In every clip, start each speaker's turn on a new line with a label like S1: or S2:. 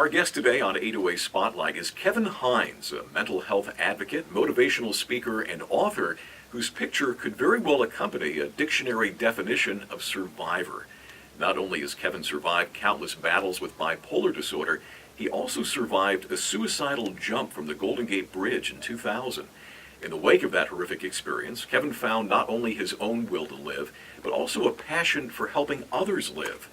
S1: Our guest today on 808 Spotlight is Kevin Hines, a mental health advocate, motivational speaker, and author whose picture could very well accompany a dictionary definition of survivor. Not only has Kevin survived countless battles with bipolar disorder, he also survived a suicidal jump from the Golden Gate Bridge in 2000. In the wake of that horrific experience, Kevin found not only his own will to live, but also a passion for helping others live.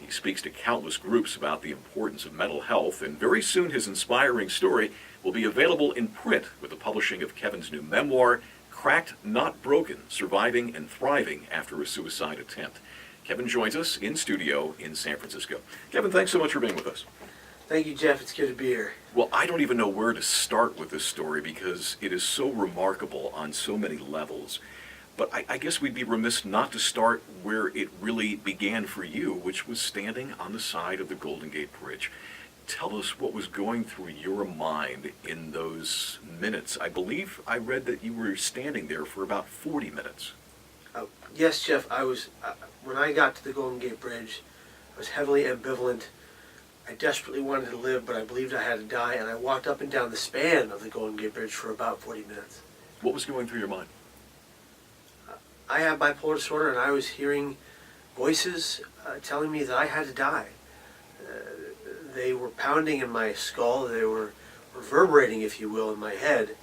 S1: He speaks to countless groups about the importance of mental health, and very soon his inspiring story will be available in print with the publishing of Kevin's new memoir, Cracked Not Broken, Surviving and Thriving After a Suicide Attempt. Kevin joins us in studio in San Francisco. Kevin, thanks so much for being with us.
S2: Thank you, Jeff. It's good to be here.
S1: Well, I don't even know where to start with this story because it is so remarkable on so many levels. But I guess we'd be remiss not to start where it really began for you, which was standing on the side of the Golden Gate Bridge. Tell us what was going through your mind in those minutes. I believe I read that you were standing there for about 40 minutes.
S2: Yes, Jeff. When I got to the Golden Gate Bridge, I was heavily ambivalent. I desperately wanted to live, but I believed I had to die, and I walked up and down the span of the Golden Gate Bridge for about 40 minutes.
S1: What was going through your mind?
S2: I have bipolar disorder, and I was hearing voices telling me that I had to die. They were pounding in my skull. They were reverberating, if you will, in my head.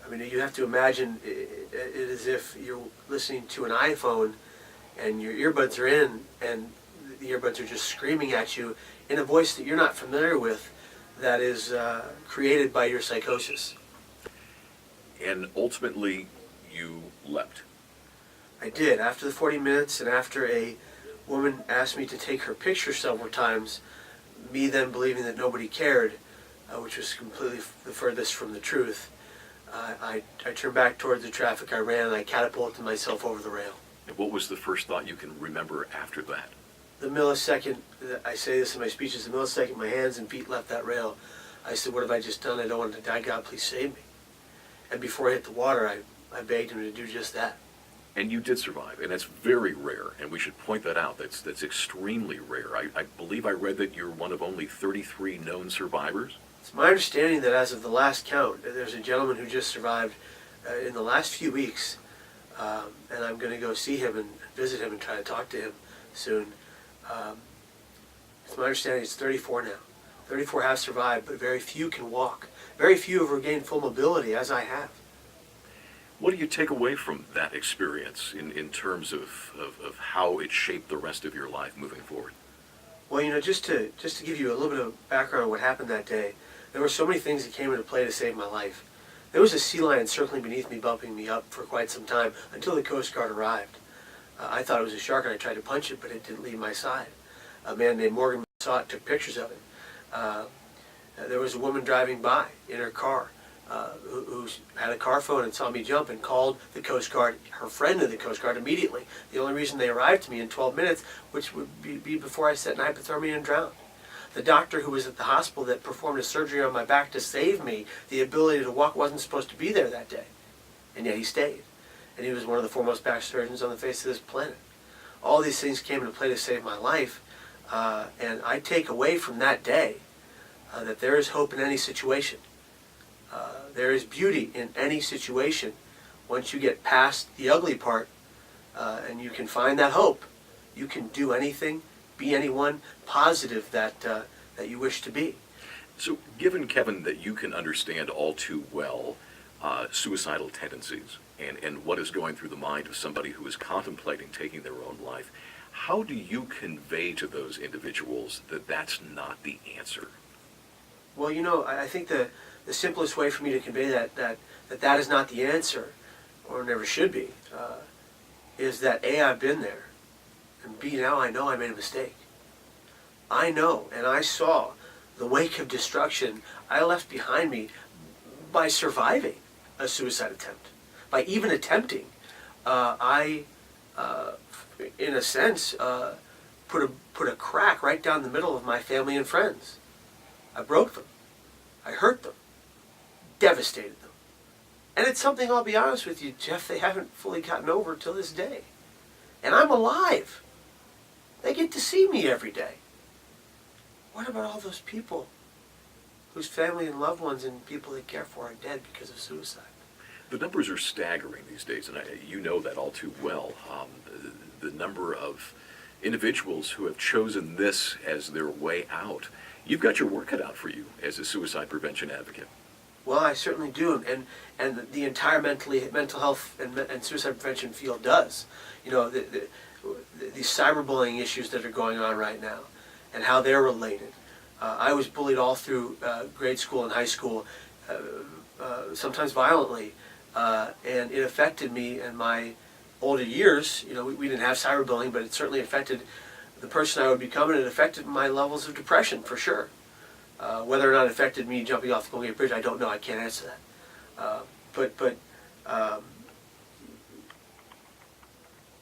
S2: I mean, you have to imagine it as if you're listening to an iPhone and your earbuds are in, and the earbuds are just screaming at you in a voice that you're not familiar with, that is created by your psychosis.
S1: And ultimately, you leapt.
S2: I did. After the 40 minutes, and after a woman asked me to take her picture several times, me then believing that nobody cared, which was completely the furthest from the truth, I turned back towards the traffic. I ran, and I catapulted myself over the rail.
S1: And what was the first thought you can remember after that?
S2: The millisecond, I say this in my speeches, the millisecond my hands and feet left that rail, I said, what have I just done? I don't want to die. God, please save me. And before I hit the water, I begged him to do just that.
S1: And you did survive, and that's very rare, and we should point that out. That's extremely rare. I believe I read that you're one of only 33 known survivors.
S2: It's my understanding that as of the last count, there's a gentleman who just survived in the last few weeks, and I'm going to go see him and visit him and try to talk to him soon. It's my understanding it's 34 now. 34 have survived, but very few can walk. Very few have regained full mobility, as I have.
S1: What do you take away from that experience in terms of how it shaped the rest of your life moving forward?
S2: Well, you know, just to give you a little bit of background on what happened that day, there were so many things that came into play to save my life. There was a sea lion circling beneath me, bumping me up for quite some time until the Coast Guard arrived. I thought it was a shark, and I tried to punch it, but it didn't leave my side. A man named Morgan saw it, took pictures of it. There was a woman driving by in her car who had a car phone and saw me jump and called the Coast Guard, her friend in the Coast Guard, immediately. The only reason they arrived to me in 12 minutes, which would be before I sat in hypothermia and drowned. The doctor who was at the hospital that performed a surgery on my back to save me the ability to walk wasn't supposed to be there that day, and yet he stayed. And he was one of the foremost back surgeons on the face of this planet. All these things came into play to save my life, and I take away from that day that there is hope in any situation. There is beauty in any situation. Once you get past the ugly part and you can find that hope, you can do anything, be anyone positive that you wish to be.
S1: So given, Kevin, that you can understand all too well suicidal tendencies and what is going through the mind of somebody who is contemplating taking their own life, how do you convey to those individuals that that's not the answer?
S2: Well, you know, I think the simplest way for me to convey that is not the answer, or never should be, is that A, I've been there, and B, now I know I made a mistake. I know, and I saw the wake of destruction I left behind me by surviving a suicide attempt. By even attempting, I, in a sense, put a crack right down the middle of my family and friends. I broke them. I hurt them. Devastated them. And it's something, I'll be honest with you, Jeff, they haven't fully gotten over till this day. And I'm alive. They get to see me every day. What about all those people whose family and loved ones and people they care for are dead because of suicide.
S1: The numbers are staggering these days, and you know that all too well. The number of individuals who have chosen this as their way out. You've got your work cut out for you as a suicide prevention advocate.
S2: Well, I certainly do, and the entire mental health and suicide prevention field does. You know, these cyberbullying issues that are going on right now, and how they're related. I was bullied all through grade school and high school, sometimes violently, and it affected me in my older years. You know, we didn't have cyberbullying, but it certainly affected the person I would become, and it affected my levels of depression for sure. Whether or not it affected me jumping off the Golden Gate Bridge, I don't know. I can't answer that. But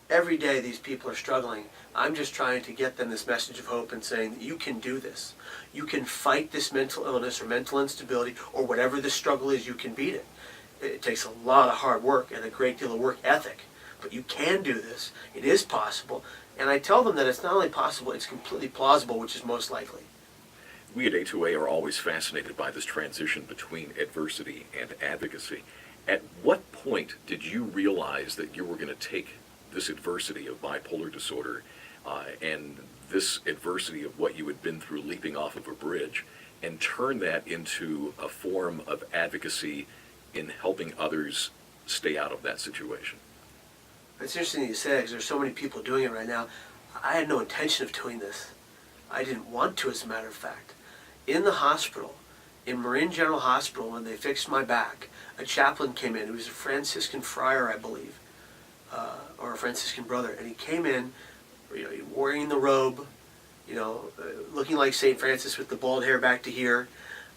S2: every day these people are struggling. I'm just trying to get them this message of hope and saying that you can do this. You can fight this mental illness or mental instability or whatever the struggle is. You can beat it. It takes a lot of hard work and a great deal of work ethic. But you can do this. It is possible. And I tell them that it's not only possible, it's completely plausible, which is most likely.
S1: We at A2A are always fascinated by this transition between adversity and advocacy. At what point did you realize that you were going to take this adversity of bipolar disorder and this adversity of what you had been through leaping off of a bridge and turn that into a form of advocacy in helping others stay out of that situation?
S2: It's interesting that you say that because there's so many people doing it right now. I had no intention of doing this. I didn't want to, as a matter of fact. In the hospital, in Marin General Hospital, when they fixed my back, a chaplain came in. He was a Franciscan friar, I believe, or a Franciscan brother. And he came in, you know, wearing the robe, you know, looking like St. Francis with the bald hair back to here.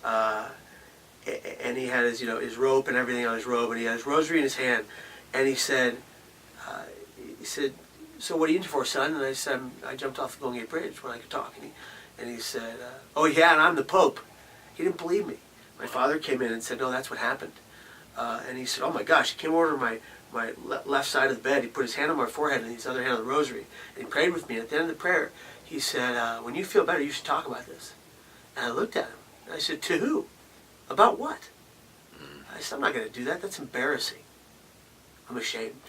S2: And he had his, you know, his rope and everything on his robe, and he had his rosary in his hand. And he said, "So what are you in for, son?" And I said, "I jumped off the Golden Gate Bridge when I could talk." And he said, "Oh yeah, and I'm the Pope." He didn't believe me. My father came in and said, "No, that's what happened." And he said, "Oh my gosh!" He came over to my left side of the bed. He put his hand on my forehead and his other hand on the rosary, and he prayed with me. And at the end of the prayer, he said, "When you feel better, you should talk about this." And I looked at him and I said, "To who? About what?" I said, "I'm not going to do that. That's embarrassing. I'm ashamed."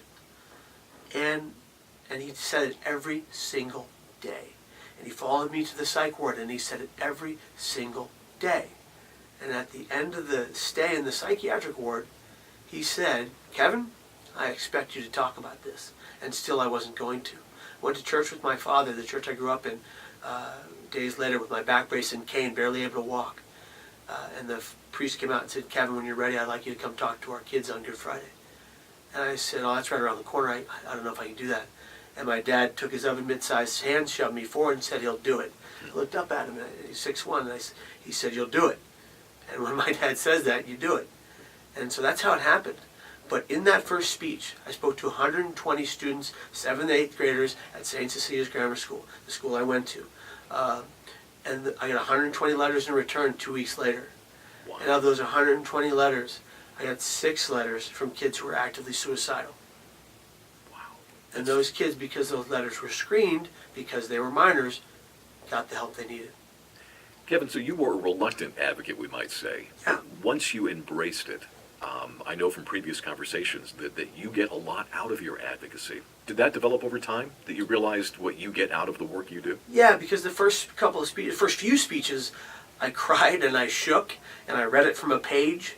S2: And he said it every single day. And he followed me to the psych ward, and he said it every single day. And at the end of the stay in the psychiatric ward, he said, "Kevin, I expect you to talk about this." And still I wasn't going to. Went to church with my father, the church I grew up in, days later with my back brace and cane, barely able to walk. And the priest came out and said, "Kevin, when you're ready, I'd like you to come talk to our kids on Good Friday." And I said, "Oh, that's right around the corner. I don't know if I can do that." And my dad took his oven mid-sized hand, shoved me forward, and said, "He'll do it." I looked up at him, and he's 6'1", and he said, "You'll do it." And when my dad says that, you do it. And so that's how it happened. But in that first speech, I spoke to 120 students, 7th and 8th graders at St. Cecilia's Grammar School, the school I went to. And I got 120 letters in return 2 weeks later.
S1: Wow.
S2: And of those 120 letters, I got 6 letters from kids who were actively suicidal. And those kids, because those letters were screened, because they were minors, got the help they needed.
S1: Kevin, so you were a reluctant advocate, we might say.
S2: Yeah.
S1: Once you embraced it, I know from previous conversations that you get a lot out of your advocacy. Did that develop over time, that you realized what you get out of the work you do?
S2: Yeah, because the first few speeches, I cried and I shook, and I read it from a page.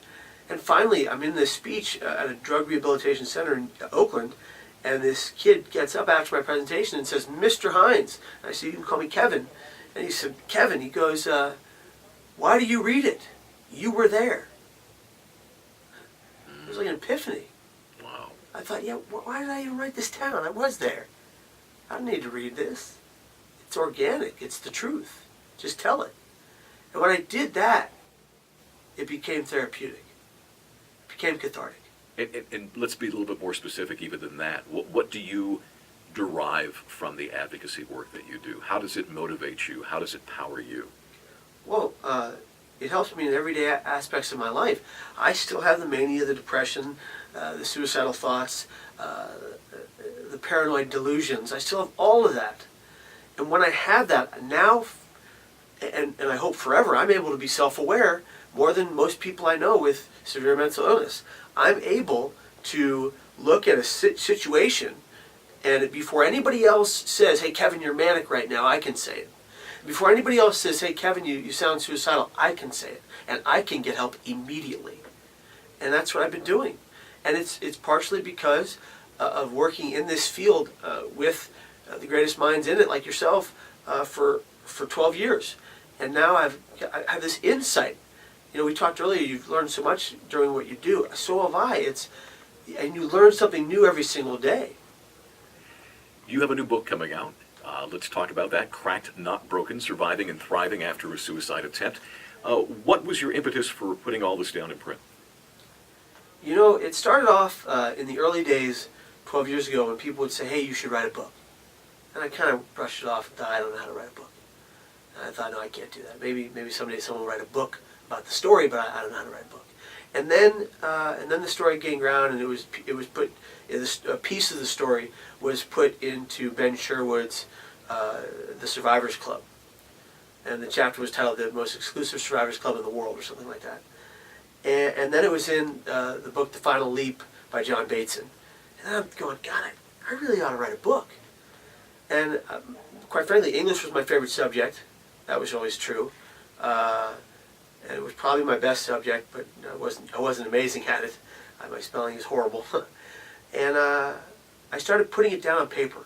S2: And finally, I'm in this speech at a drug rehabilitation center in Oakland, and this kid gets up after my presentation and says, "Mr. Hines." And I said, "You can call me Kevin." And he said, "Kevin," he goes, "why do you read it? You were there." It was like an epiphany.
S1: Wow.
S2: I thought, yeah, why did I even write this down? I was there. I don't need to read this. It's organic. It's the truth. Just tell it. And when I did that, it became therapeutic. It became cathartic.
S1: And let's be a little bit more specific even than that. What do you derive from the advocacy work that you do? How does it motivate you? How does it power you?
S2: Well, it helps me in everyday aspects of my life. I still have the mania, the depression, the suicidal thoughts, the paranoid delusions. I still have all of that. And when I have that now, and I hope forever, I'm able to be self-aware, more than most people I know with severe mental illness. I'm able to look at a situation, and before anybody else says, hey, Kevin, you're manic right now, I can say it. Before anybody else says, hey, Kevin, you sound suicidal, I can say it. And I can get help immediately. And that's what I've been doing. And it's partially because of working in this field with the greatest minds in it, like yourself, for 12 years. And now I have this insight. You know, we talked earlier, you've learned so much during what you do. So have I. And you learn something new every single day.
S1: You have a new book coming out. Let's talk about that. Cracked, Not Broken, Surviving and Thriving After a Suicide Attempt. What was your impetus for putting all this down in print?
S2: You know, it started off in the early days, 12 years ago, when people would say, hey, you should write a book. And I kind of brushed it off and thought, I don't know how to write a book. And I thought, no, I can't do that. Maybe someday someone will write a book about the story, but I don't know how to write a book. And then the story gained ground, and it was put, a piece of the story was put into Ben Sherwood's The Survivors Club. And the chapter was titled The Most Exclusive Survivors Club in the World, or something like that. And then it was in the book The Final Leap by John Bateson. And I'm going, God, I really ought to write a book. And quite frankly, English was my favorite subject. That was always true. And it was probably my best subject, but I wasn't amazing at it. My spelling is horrible. And I started putting it down on paper.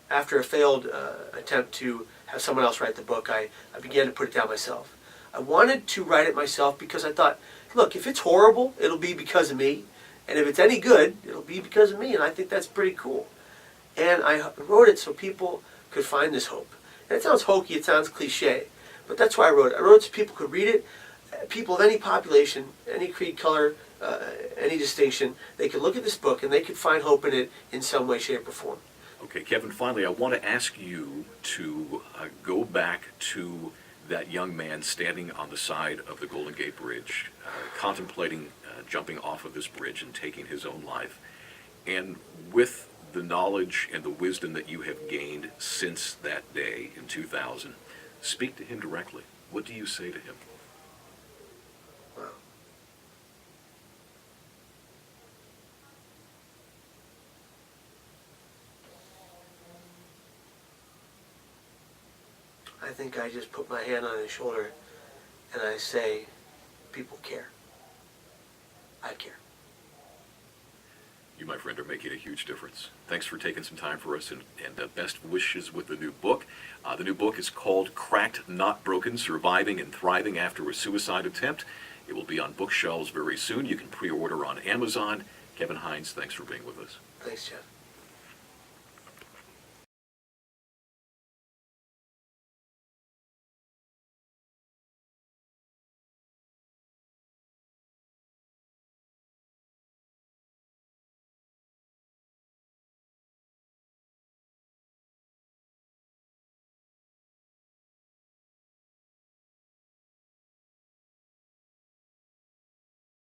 S2: After a failed attempt to have someone else write the book, I began to put it down myself. I wanted to write it myself because I thought, look, if it's horrible, it'll be because of me. And if it's any good, it'll be because of me. And I think that's pretty cool. And I wrote it so people could find this hope. And it sounds hokey, it sounds cliche, but that's why I wrote it. I wrote it so people could read it. People of any population, any creed, color, any distinction, they could look at this book and they could find hope in it in some way, shape, or form.
S1: Okay, Kevin, finally, I want to ask you to go back to that young man standing on the side of the Golden Gate Bridge, contemplating jumping off of this bridge and taking his own life. And with the knowledge and the wisdom that you have gained since that day in 2000, speak to him directly. What do you say to him?
S2: Wow. I think I just put my hand on his shoulder and I say, people care. I care.
S1: You, my friend, are making a huge difference. Thanks for taking some time for us, and best wishes with the new book. The new book is called Cracked, Not Broken, Surviving and Thriving After a Suicide Attempt. It will be on bookshelves very soon. You can pre-order on Amazon. Kevin Hines, thanks for being with us.
S2: Thanks, Jeff.